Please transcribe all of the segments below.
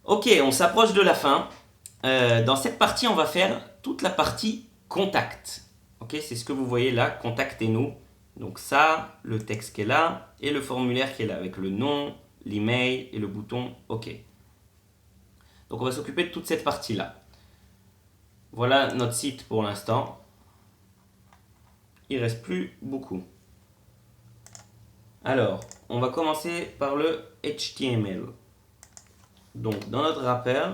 Ok, on s'approche de la fin. Dans cette partie, on va faire toute la partie contact. Ok, c'est ce que vous voyez là, contactez-nous. Donc ça, le texte qui est là et le formulaire qui est là avec le nom, l'email et le bouton OK. Donc on va s'occuper de toute cette partie-là. Voilà notre site pour l'instant. Il ne reste plus beaucoup. Alors, on va commencer par le HTML. Donc dans notre wrapper,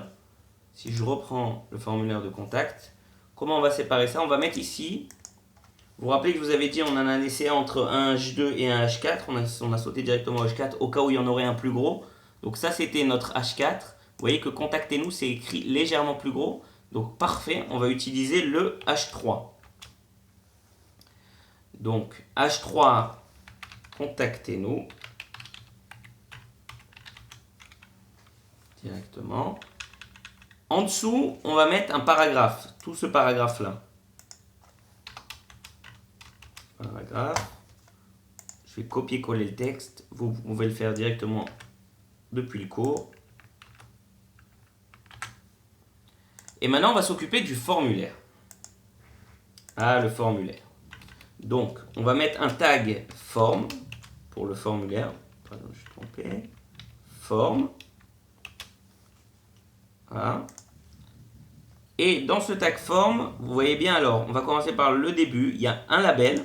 si je reprends le formulaire de contact, comment on va séparer ça? On va mettre ici. Vous vous rappelez que je vous avais dit on en a laissé entre un H2 et un H4. On a sauté directement au H4 au cas où il y en aurait un plus gros. Donc ça c'était notre H4. Vous voyez que contactez-nous c'est écrit légèrement plus gros. Donc parfait, on va utiliser le H3. Donc H3, contactez-nous directement. En dessous, on va mettre un paragraphe. Tout ce paragraphe-là. Paragraphe. Je vais copier-coller le texte. Vous pouvez le faire directement depuis le cours. Et maintenant, on va s'occuper du formulaire. Ah, le formulaire. Donc, on va mettre un tag form pour le formulaire. Pardon, je suis trompé. Form. Voilà. Et dans ce tag form, vous voyez bien alors, on va commencer par le début. Il y a un label.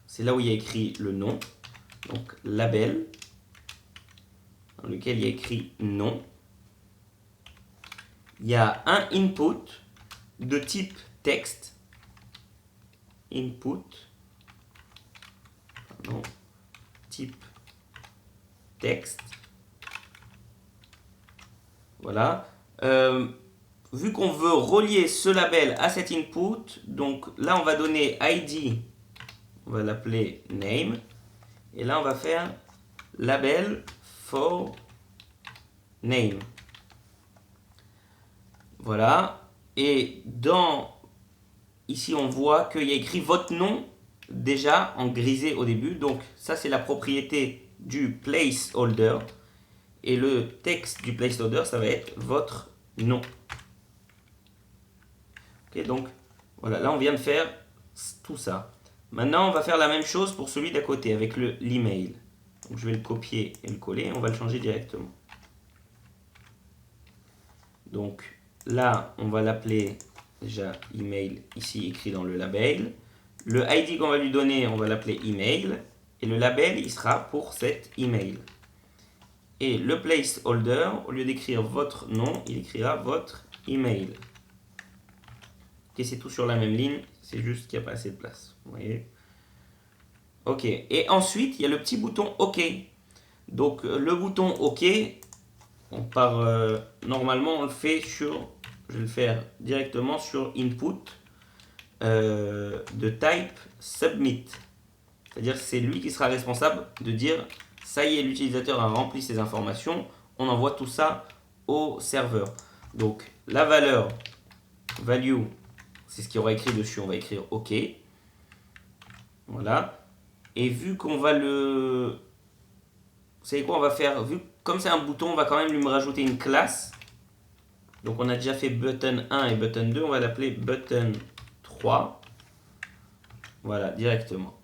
C'est là où il y a écrit le nom. Donc, label. Dans lequel il y a écrit nom. Il y a un input de type texte. Input. Pardon. Type texte. Voilà. Vu qu'on veut relier ce label à cet input, donc là on va donner ID, on va l'appeler name, et là on va faire label for name. Voilà. Et ici on voit qu'il y a écrit votre nom déjà en grisé au début, donc ça c'est la propriété du placeholder. Et le texte du placeholder, ça va être votre nom. Ok, donc voilà, là on vient de faire tout ça. Maintenant, on va faire la même chose pour celui d'à côté avec l'email. Donc je vais le copier et le coller, on va le changer directement. Donc là, on va l'appeler déjà email ici écrit dans le label. Le ID qu'on va lui donner, on va l'appeler email. Et le label, il sera pour cet email. Et le placeholder, au lieu d'écrire votre nom, il écrira votre email. Ok, c'est tout sur la même ligne, c'est juste qu'il n'y a pas assez de place. Vous voyez? Ok, et ensuite, il y a le petit bouton OK. Donc, le bouton OK, on part, normalement, on le fait sur, je vais le faire directement sur input de type submit. C'est-à-dire que c'est lui qui sera responsable de dire ça y est, l'utilisateur a rempli ses informations, on envoie tout ça au serveur. Donc la valeur value, c'est ce qu'il y aura écrit dessus, on va écrire OK. Voilà. Et vu qu'on va le... Vous savez quoi, on va faire, comme c'est un bouton, on va quand même lui rajouter une classe. Donc on a déjà fait button 1 et button 2, on va l'appeler button 3. Voilà, directement.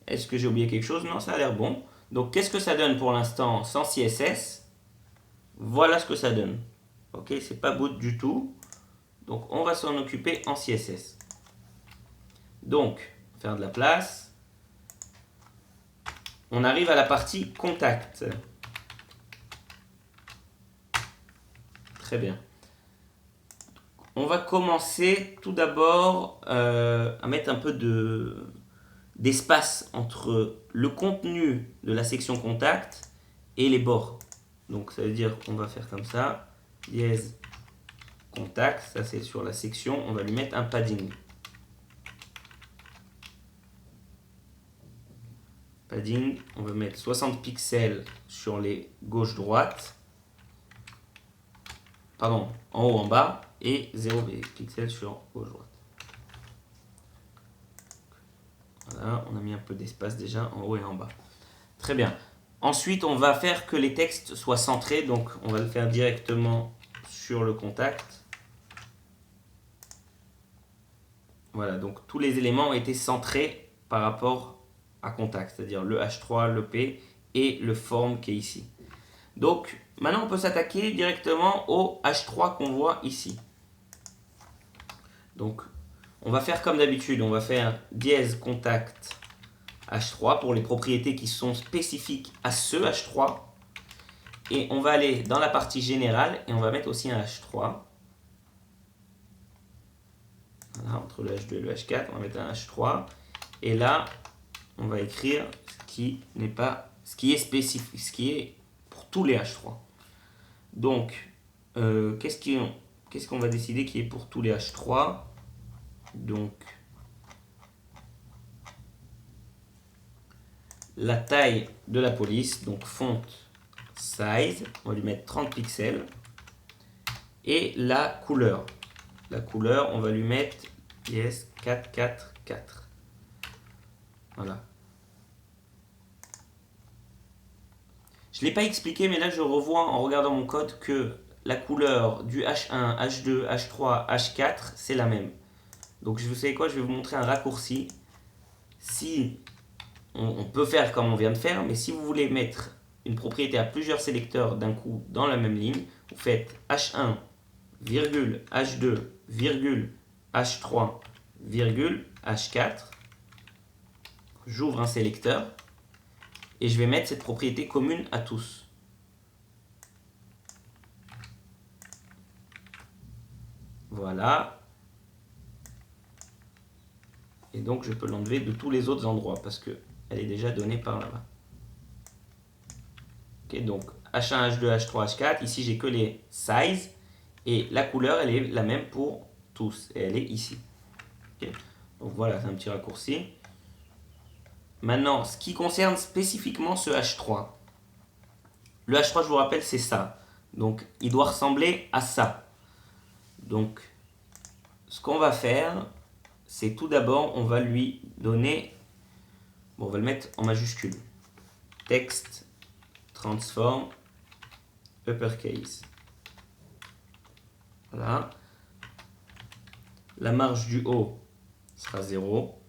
Est-ce que j'ai oublié quelque chose? Non, ça a l'air bon. Donc, qu'est-ce que ça donne pour l'instant sans CSS? Voilà ce que ça donne. Ok, c'est pas boot du tout. Donc, on va s'en occuper en CSS. Donc, faire de la place. On arrive à la partie contact. Très bien. On va commencer tout d'abord à mettre un peu d'espace entre le contenu de la section contact et les bords. Donc ça veut dire qu'on va faire comme ça, dièse contact, ça c'est sur la section, on va lui mettre un padding. Padding, on va mettre 60 pixels sur les gauche-droite, pardon, en haut, en bas, et 0 pixels sur gauche-droite. Voilà, on a mis un peu d'espace déjà en haut et en bas. Très bien. Ensuite, on va faire que les textes soient centrés. Donc, on va le faire directement sur le contact. Voilà, donc tous les éléments ont été centrés par rapport à contact, c'est-à-dire le H3, le P et le form qui est ici. Donc, maintenant, on peut s'attaquer directement au H3 qu'on voit ici. Donc, on va faire comme d'habitude, on va faire dièse contact H3 pour les propriétés qui sont spécifiques à ce H3. Et on va aller dans la partie générale et on va mettre aussi un H3. Voilà, entre le H2 et le H4, on va mettre un H3. Et là, on va écrire ce qui est spécifique, ce qui est pour tous les H3. Donc, qu'est-ce qu'on va décider qui est pour tous les H3? Donc, la taille de la police, donc font size, on va lui mettre 30 pixels. Et la couleur. La couleur, on va lui mettre yes 444. Voilà. Je ne l'ai pas expliqué, mais là je revois en regardant mon code que la couleur du H1, H2, H3, H4, c'est la même. Donc vous savez quoi, je vais vous montrer un raccourci. Si on peut faire comme on vient de faire, mais si vous voulez mettre une propriété à plusieurs sélecteurs d'un coup dans la même ligne, vous faites H1, virgule, H2, virgule, H3, virgule, H4. J'ouvre un sélecteur et je vais mettre cette propriété commune à tous. Voilà. Et donc je peux l'enlever de tous les autres endroits parce qu'elle est déjà donnée par là-bas. Ok, donc H1, H2, H3, H4. Ici j'ai que les size et la couleur elle est la même pour tous et elle est ici. Okay. Donc voilà, c'est un petit raccourci. Maintenant, ce qui concerne spécifiquement ce H3. Le H3, je vous rappelle, c'est ça. Donc, il doit ressembler à ça. Donc, ce qu'on va faire, c'est tout d'abord, on va lui donner... Bon, on va le mettre en majuscule. Text, transform, uppercase. Voilà. La marge du haut sera 0.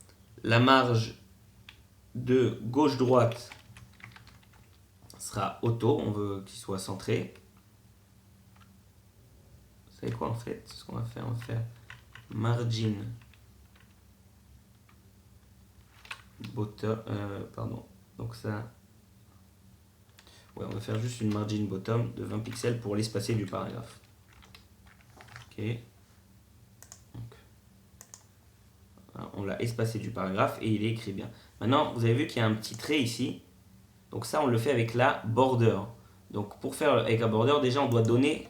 La marge de gauche-droite sera auto, on veut qu'il soit centré. Vous savez quoi en fait? Ce qu'on va faire, on va faire margin bottom, pardon, donc ça, ouais, on va faire juste une margin bottom de 20 pixels pour l'espacer du paragraphe. Ok, donc, on l'a espacé du paragraphe et il est écrit bien. Maintenant, vous avez vu qu'il y a un petit trait ici. Donc ça, on le fait avec la border. Donc pour faire avec la border, déjà, on doit donner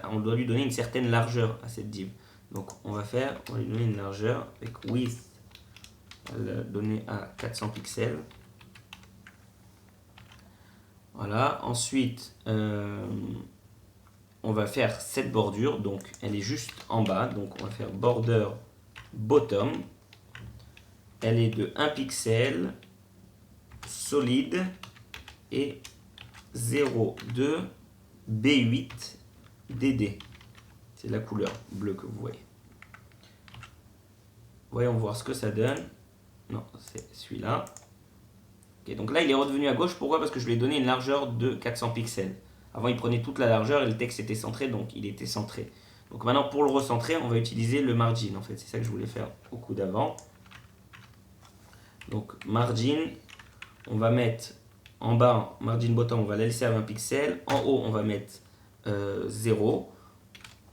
on doit lui donner une certaine largeur à cette div. Donc on va lui donner une largeur avec width, on va la donner à 400 pixels. Voilà. Ensuite, on va faire cette bordure. Donc elle est juste en bas. Donc on va faire border bottom. Elle est de 1 pixel, solide et 0,2 B8 DD. C'est la couleur bleue que vous voyez. Voyons voir ce que ça donne. Non, c'est celui-là. Okay, donc là, il est redevenu à gauche. Pourquoi? Parce que je lui ai donné une largeur de 400 pixels. Avant, il prenait toute la largeur et le texte était centré, donc il était centré. Donc maintenant, pour le recentrer, on va utiliser le margin. En fait, c'est ça que je voulais faire au coup d'avant. Donc margin, on va mettre en bas, margin bottom, on va la laisser à 20 pixels. En haut, on va mettre 0.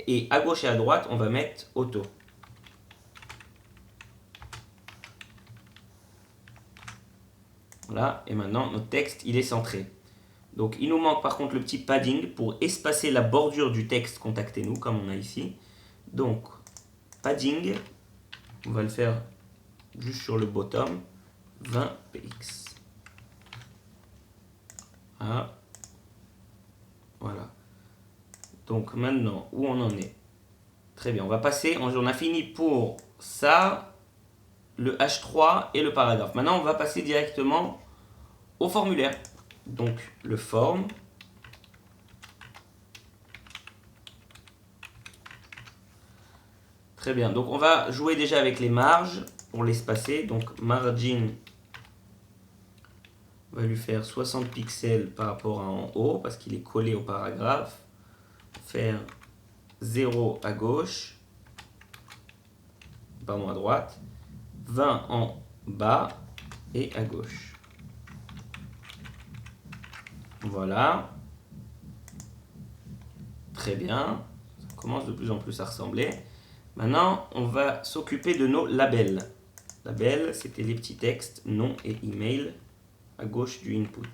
Et à gauche et à droite, on va mettre auto. Voilà, et maintenant notre texte il est centré. Donc il nous manque par contre le petit padding pour espacer la bordure du texte contactez-nous comme on a ici. Donc padding, on va le faire juste sur le bottom, 20 px. Ah. Voilà. Donc maintenant, où on en est? Très bien, on va passer, on a fini pour ça, le H3 et le paragraphe. Maintenant, on va passer directement au formulaire. donc le form. Très bien, donc on va jouer déjà avec les marges pour l'espacer. Donc margin, on va lui faire 60 pixels par rapport à en haut parce qu'il est collé au paragraphe. Faire 0 à gauche, pardon à droite, 20 en bas et à gauche. Voilà. Très bien, ça commence de plus en plus à ressembler. Maintenant, on va s'occuper de nos labels. Labels, c'était les petits textes, nom et email à gauche du input.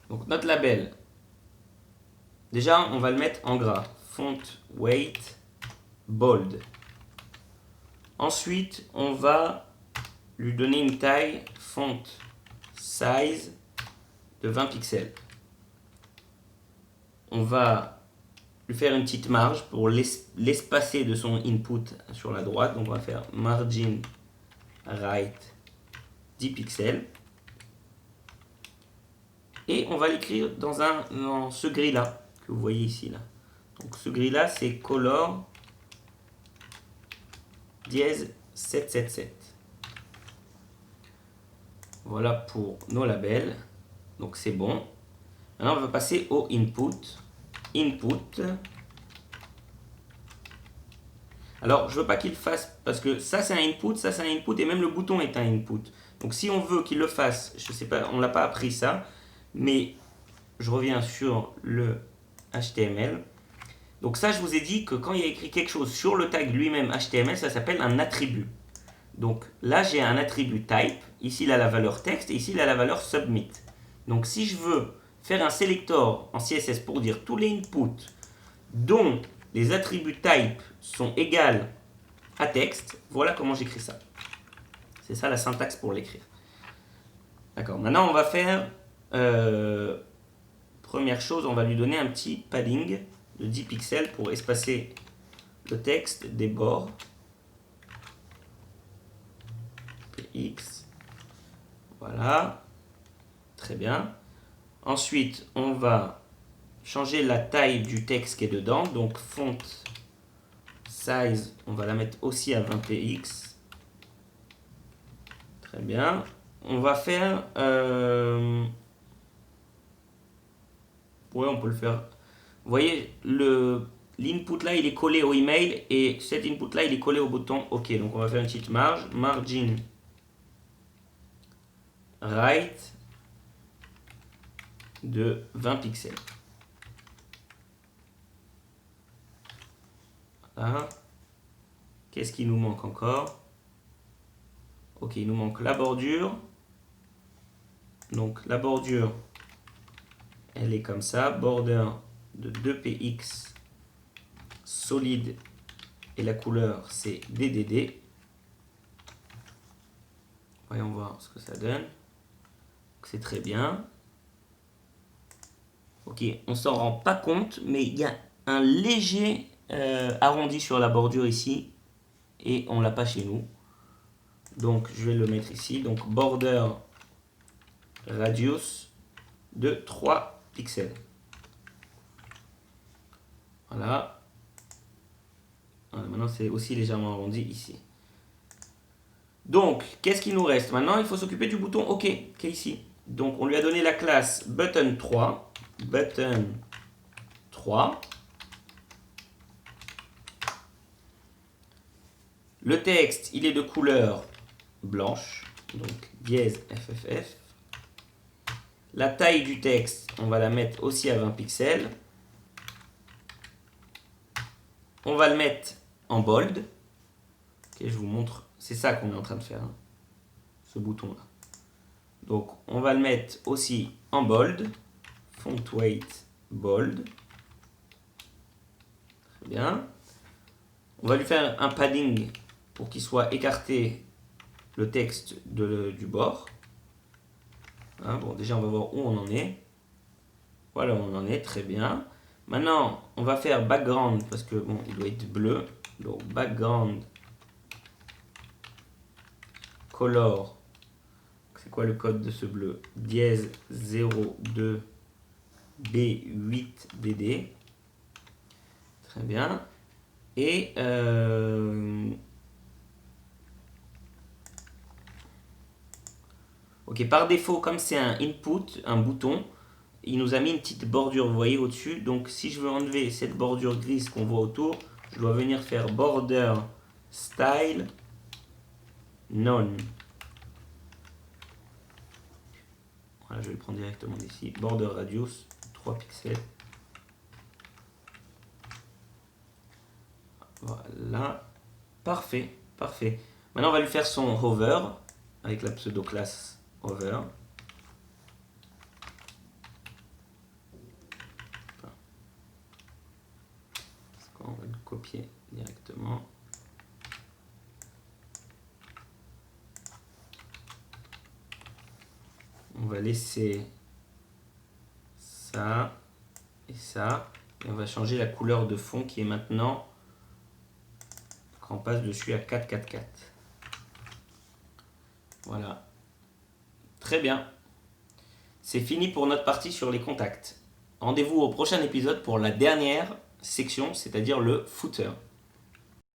Donc notre label, déjà on va le mettre en gras. Font weight bold. Ensuite, on va lui donner une taille font size de 20 pixels. On va lui faire une petite marge pour l'espacer de son input sur la droite. Donc on va faire margin right 10 pixels. Et on va l'écrire dans ce gris-là, que vous voyez ici. Là. Donc ce gris-là, c'est color dièse 777. Voilà pour nos labels. Donc c'est bon. Maintenant, on va passer au input. Input. Alors, je veux pas qu'il fasse, parce que ça c'est un input, ça c'est un input, et même le bouton est un input. Donc si on veut qu'il le fasse, je sais pas, on l'a pas appris ça, mais je reviens sur le HTML. Donc ça, je vous ai dit que quand il y a écrit quelque chose sur le tag lui-même HTML, ça s'appelle un attribut. Donc là, j'ai un attribut type, ici il a la valeur texte, et ici il a la valeur submit. Donc si je veux faire un selector en CSS pour dire tous les inputs dont les attributs type sont égales à texte, voilà comment j'écris ça. C'est ça la syntaxe pour l'écrire. D'accord, maintenant on va faire, première chose, on va lui donner un petit padding de 10 pixels pour espacer le texte des bords. PX, voilà, très bien. Ensuite, on va changer la taille du texte qui est dedans, donc font size, on va la mettre aussi à 20 px. Très bien. On va faire... ouais, on peut le faire. Vous voyez, l'input là, il est collé au email et cet input là, il est collé au bouton OK. Donc on va faire une petite marge. Margin right de 20 pixels. Voilà. Qu'est-ce qui nous manque encore? Ok, il nous manque la bordure. Donc la bordure, elle est comme ça. Border de 2px solide et la couleur c'est DDD. Voyons voir ce que ça donne. C'est très bien. Ok, on s'en rend pas compte, mais il y a un léger arrondi sur la bordure ici et on l'a pas chez nous. Donc je vais le mettre ici. Donc border radius de 3 pixels. Voilà. Voilà, maintenant c'est aussi légèrement arrondi ici. Donc, qu'est-ce qu'il nous reste? Maintenant, il faut s'occuper du bouton OK, qui est ici. Donc, on lui a donné la classe button3. Button3. Le texte, il est de couleur blanche. Donc, dièse FFF. La taille du texte, on va la mettre aussi à 20 pixels. On va le mettre en bold. Ok, je vous montre. C'est ça qu'on est en train de faire. Hein, ce bouton-là. Donc, on va le mettre aussi en bold. Font weight bold. Très bien. On va lui faire un padding pour qu'il soit écarté le texte du bord. Hein, bon, déjà, on va voir où on en est. Voilà où on en est, très bien. Maintenant, on va faire background parce que bon, il doit être bleu. Donc, background color c'est quoi le code de ce bleu? Dièse 02 B8DD. Très bien. Et ok, par défaut, comme c'est un input, un bouton, il nous a mis une petite bordure, vous voyez, au-dessus. Donc, si je veux enlever cette bordure grise qu'on voit autour, je dois venir faire border style none. Voilà, je vais le prendre directement d'ici. Border radius 3 pixels. Voilà. Parfait, parfait. Maintenant, on va lui faire son hover avec la pseudo-classe hover. On va le copier directement. On va laisser ça et ça. Et on va changer la couleur de fond qui est maintenant, quand on passe dessus, à 444. Voilà. Très bien. C'est fini pour notre partie sur les contacts. Rendez-vous au prochain épisode pour la dernière section, c'est-à-dire le footer.